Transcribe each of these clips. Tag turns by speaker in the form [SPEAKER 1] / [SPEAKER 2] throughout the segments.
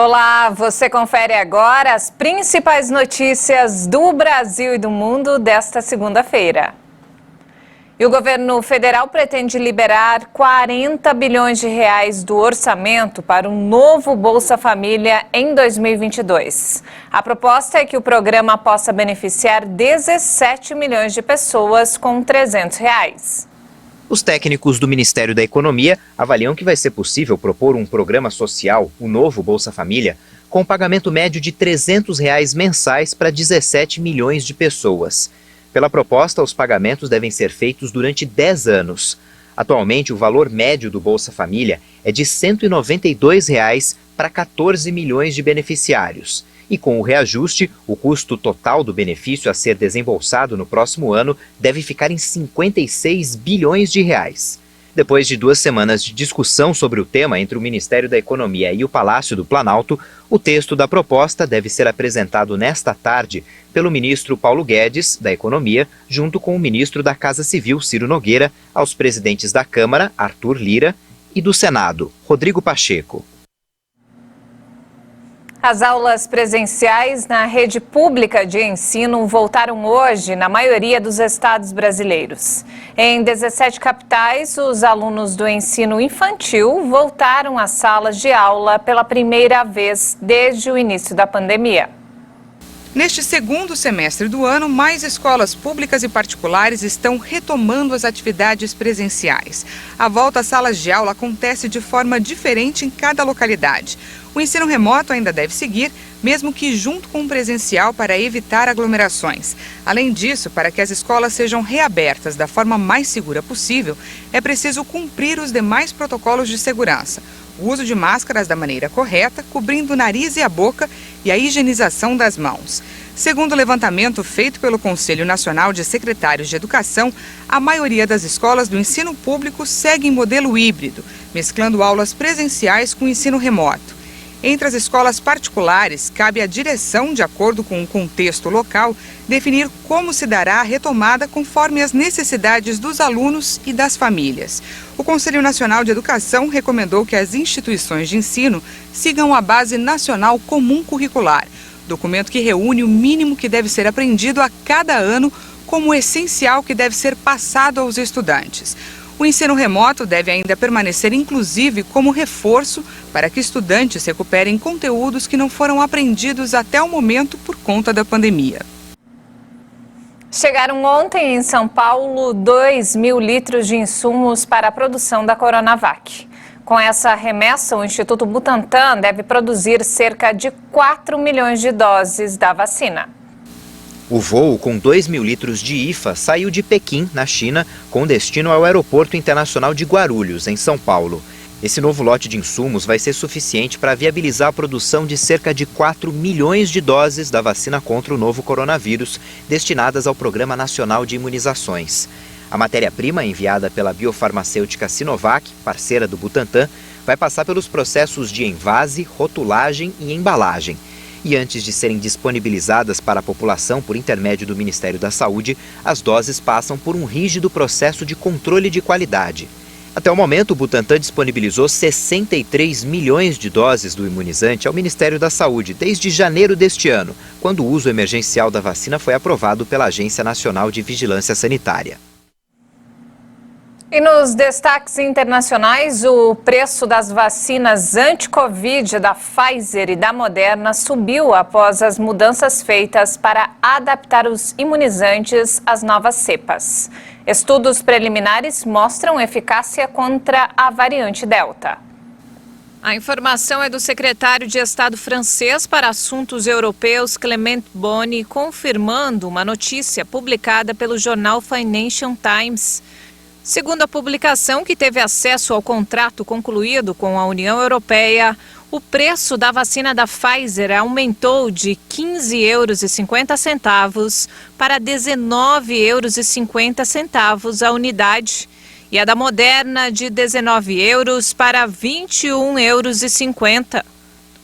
[SPEAKER 1] Olá, você confere agora as principais notícias do Brasil e do mundo desta segunda-feira. E o governo federal pretende liberar 40 bilhões de reais do orçamento para um novo Bolsa Família em 2022. A proposta é que o programa possa beneficiar 17 milhões de pessoas com R$300.
[SPEAKER 2] Os técnicos do Ministério da Economia avaliam que vai ser possível propor um programa social, o novo Bolsa Família, com pagamento médio de R$300 mensais para 17 milhões de pessoas. Pela proposta, os pagamentos devem ser feitos durante 10 anos. Atualmente, o valor médio do Bolsa Família é de R$ 192 para 14 milhões de beneficiários. E com o reajuste, o custo total do benefício a ser desembolsado no próximo ano deve ficar em 56 bilhões de reais. Depois de 2 semanas de discussão sobre o tema entre o Ministério da Economia e o Palácio do Planalto, o texto da proposta deve ser apresentado nesta tarde pelo ministro Paulo Guedes, da Economia, junto com o ministro da Casa Civil, Ciro Nogueira, aos presidentes da Câmara, Arthur Lira, e do Senado, Rodrigo Pacheco.
[SPEAKER 1] As aulas presenciais na rede pública de ensino voltaram hoje na maioria dos estados brasileiros. Em 17 capitais, os alunos do ensino infantil voltaram às salas de aula pela primeira vez desde o início da pandemia.
[SPEAKER 3] Neste segundo semestre do ano, mais escolas públicas e particulares estão retomando as atividades presenciais. A volta às salas de aula acontece de forma diferente em cada localidade. O ensino remoto ainda deve seguir, mesmo que junto com o presencial, para evitar aglomerações. Além disso, para que as escolas sejam reabertas da forma mais segura possível, é preciso cumprir os demais protocolos de segurança. O uso de máscaras da maneira correta, cobrindo o nariz e a boca, e a higienização das mãos. Segundo o levantamento feito pelo Conselho Nacional de Secretários de Educação, a maioria das escolas do ensino público segue em modelo híbrido, mesclando aulas presenciais com ensino remoto. Entre as escolas particulares, cabe à direção, de acordo com o contexto local, definir como se dará a retomada conforme as necessidades dos alunos e das famílias. O Conselho Nacional de Educação recomendou que as instituições de ensino sigam a Base Nacional Comum Curricular, documento que reúne o mínimo que deve ser aprendido a cada ano como essencial que deve ser passado aos estudantes. O ensino remoto deve ainda permanecer, inclusive, como reforço para que estudantes recuperem conteúdos que não foram aprendidos até o momento por conta da pandemia.
[SPEAKER 1] Chegaram ontem em São Paulo 2.000 litros de insumos para a produção da Coronavac. Com essa remessa, o Instituto Butantan deve produzir cerca de 4 milhões de doses da vacina.
[SPEAKER 2] O voo com 2.000 litros de IFA saiu de Pequim, na China, com destino ao Aeroporto Internacional de Guarulhos, em São Paulo. Esse novo lote de insumos vai ser suficiente para viabilizar a produção de cerca de 4 milhões de doses da vacina contra o novo coronavírus, destinadas ao Programa Nacional de Imunizações. A matéria-prima, enviada pela biofarmacêutica Sinovac, parceira do Butantan, vai passar pelos processos de envase, rotulagem e embalagem. E antes de serem disponibilizadas para a população por intermédio do Ministério da Saúde, as doses passam por um rígido processo de controle de qualidade. Até o momento, o Butantan disponibilizou 63 milhões de doses do imunizante ao Ministério da Saúde desde janeiro deste ano, quando o uso emergencial da vacina foi aprovado pela Agência Nacional de Vigilância Sanitária.
[SPEAKER 1] E nos destaques internacionais, o preço das vacinas anti-Covid da Pfizer e da Moderna subiu após as mudanças feitas para adaptar os imunizantes às novas cepas. Estudos preliminares mostram eficácia contra a variante Delta. A informação é do secretário de Estado francês para assuntos europeus, Clément Beaune, confirmando uma notícia publicada pelo jornal Financial Times. Segundo a publicação, que teve acesso ao contrato concluído com a União Europeia, o preço da vacina da Pfizer aumentou de € 15,50 para € 19,50 a unidade e a da Moderna de € 19 para € 21,50.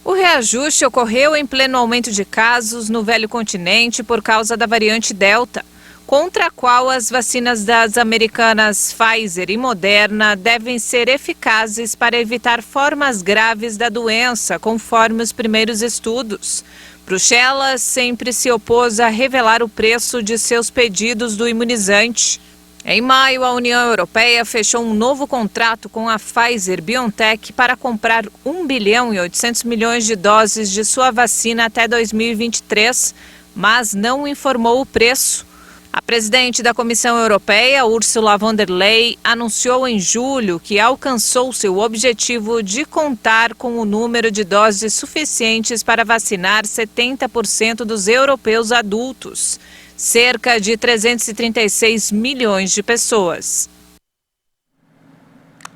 [SPEAKER 1] O reajuste ocorreu em pleno aumento de casos no velho continente por causa da variante Delta. contra a qual as vacinas das americanas Pfizer e Moderna devem ser eficazes para evitar formas graves da doença, conforme os primeiros estudos. Bruxelas sempre se opôs a revelar o preço de seus pedidos do imunizante. Em maio, a União Europeia fechou um novo contrato com a Pfizer-BioNTech para comprar 1 bilhão e 800 milhões de doses de sua vacina até 2023, mas não informou o preço. A presidente da Comissão Europeia, Ursula von der Leyen, anunciou em julho que alcançou seu objetivo de contar com o número de doses suficientes para vacinar 70% dos europeus adultos, cerca de 336 milhões de pessoas.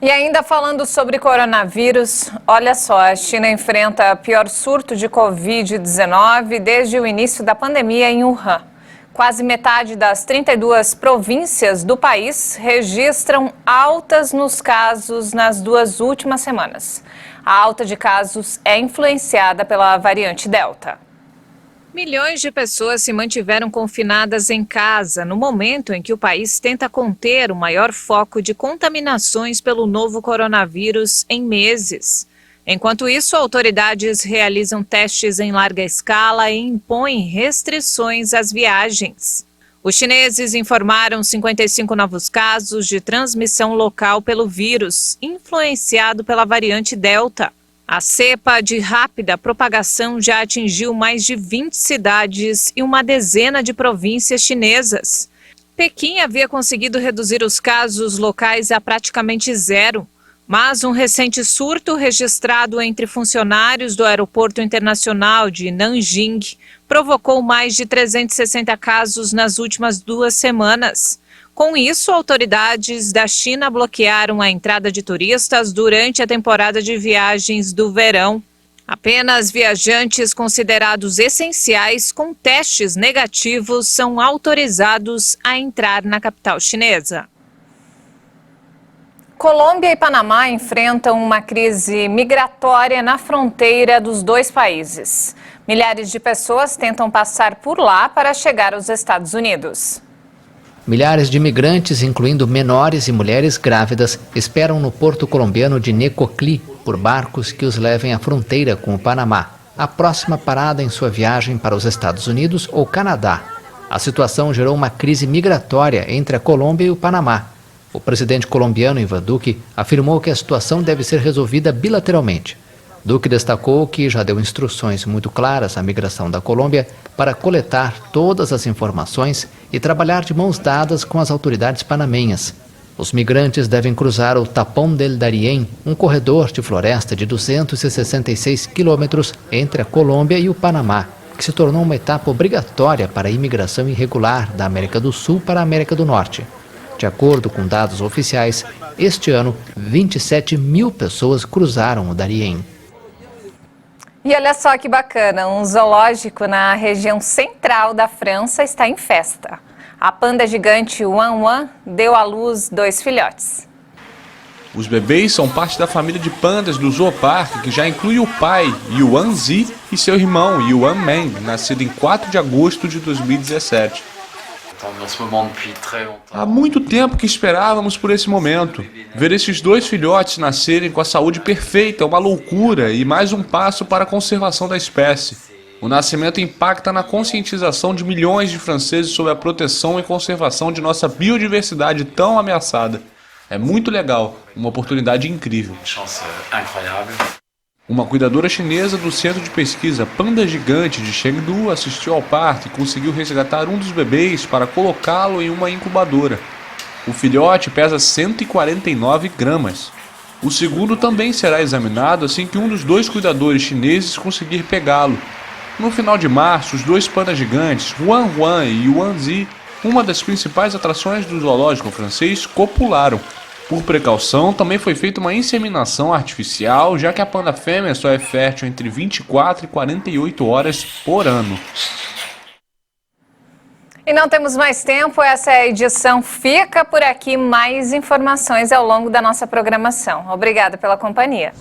[SPEAKER 1] E ainda falando sobre coronavírus, olha só, a China enfrenta o pior surto de Covid-19 desde o início da pandemia em Wuhan. Quase metade das 32 províncias do país registram altas nos casos nas 2 últimas semanas. A alta de casos é influenciada pela variante Delta. Milhões de pessoas se mantiveram confinadas em casa no momento em que o país tenta conter o maior foco de contaminações pelo novo coronavírus em meses. Enquanto isso, autoridades realizam testes em larga escala e impõem restrições às viagens. Os chineses informaram 55 novos casos de transmissão local pelo vírus, influenciado pela variante Delta. A cepa de rápida propagação já atingiu mais de 20 cidades e uma dezena de províncias chinesas. Pequim havia conseguido reduzir os casos locais a praticamente zero. Mas um recente surto registrado entre funcionários do Aeroporto Internacional de Nanjing provocou mais de 360 casos nas últimas 2 semanas. Com isso, autoridades da China bloquearam a entrada de turistas durante a temporada de viagens do verão. Apenas viajantes considerados essenciais com testes negativos são autorizados a entrar na capital chinesa. Colômbia e Panamá enfrentam uma crise migratória na fronteira dos 2 países. Milhares de pessoas tentam passar por lá para chegar aos Estados Unidos.
[SPEAKER 4] Milhares de imigrantes, incluindo menores e mulheres grávidas, esperam no porto colombiano de Necoclí por barcos que os levem à fronteira com o Panamá, a próxima parada em sua viagem para os Estados Unidos ou Canadá. A situação gerou uma crise migratória entre a Colômbia e o Panamá. O presidente colombiano Iván Duque afirmou que a situação deve ser resolvida bilateralmente. Duque destacou que já deu instruções muito claras à migração da Colômbia para coletar todas as informações e trabalhar de mãos dadas com as autoridades panamenhas. Os migrantes devem cruzar o Tapón del Darién, um corredor de floresta de 266 quilômetros entre a Colômbia e o Panamá, que se tornou uma etapa obrigatória para a imigração irregular da América do Sul para a América do Norte. De acordo com dados oficiais, este ano, 27 mil pessoas cruzaram o Darién.
[SPEAKER 1] E olha só que bacana, um zoológico na região central da França está em festa. A panda gigante Wan Wan deu à luz 2 filhotes.
[SPEAKER 5] Os bebês são parte da família de pandas do Zooparque, que já inclui o pai, Yuan Zi, e seu irmão, Yuan Meng, nascido em 4 de agosto de 2017. Há muito tempo que esperávamos por esse momento. Ver esses 2 filhotes nascerem com a saúde perfeita é uma loucura e mais um passo para a conservação da espécie. O nascimento impacta na conscientização de milhões de franceses sobre a proteção e conservação de nossa biodiversidade tão ameaçada. É muito legal, uma oportunidade incrível. Uma cuidadora chinesa do Centro de Pesquisa Panda Gigante de Chengdu assistiu ao parto e conseguiu resgatar um dos bebês para colocá-lo em uma incubadora. O filhote pesa 149 gramas. O segundo também será examinado assim que um dos 2 cuidadores chineses conseguir pegá-lo. No final de março, os 2 pandas gigantes, Wan Wan e Yuan Zi, uma das principais atrações do zoológico francês, copularam. Por precaução, também foi feita uma inseminação artificial, já que a panda fêmea só é fértil entre 24 e 48 horas por ano.
[SPEAKER 1] E não temos mais tempo, essa edição fica por aqui. Mais informações ao longo da nossa programação. Obrigada pela companhia.